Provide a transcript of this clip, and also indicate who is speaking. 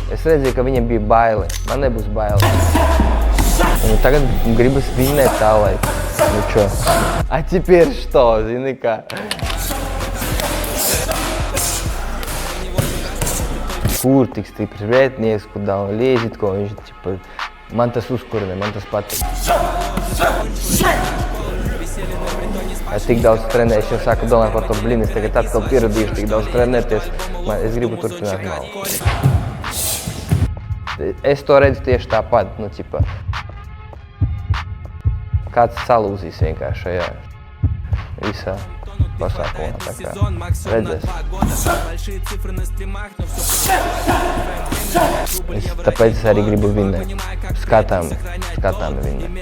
Speaker 1: Es redzēju, ka viņam bija baili. Man nebūs baili. Un tagad gribas vinnēt tālaik. Nu čo? А теперь что? Zini kā? Kur tik stiprs vietnieks, kur daudz liezit, ko viņš, ķipa, man tas uzkurina, man tas patīk. Es tik daudz trenējuši, jau sāku domāt par to, blin, es tagad atkal pieradīšu tik daudz trenēties, es gribu turpināt malku. Es to redzu tieši tāpat, nu, ķipa, kāds salūzīs vienkārši šajā visā pasākumā, tā kā redzēs. Tāpēc es arī gribu vinnēt. Skatām vinnēt.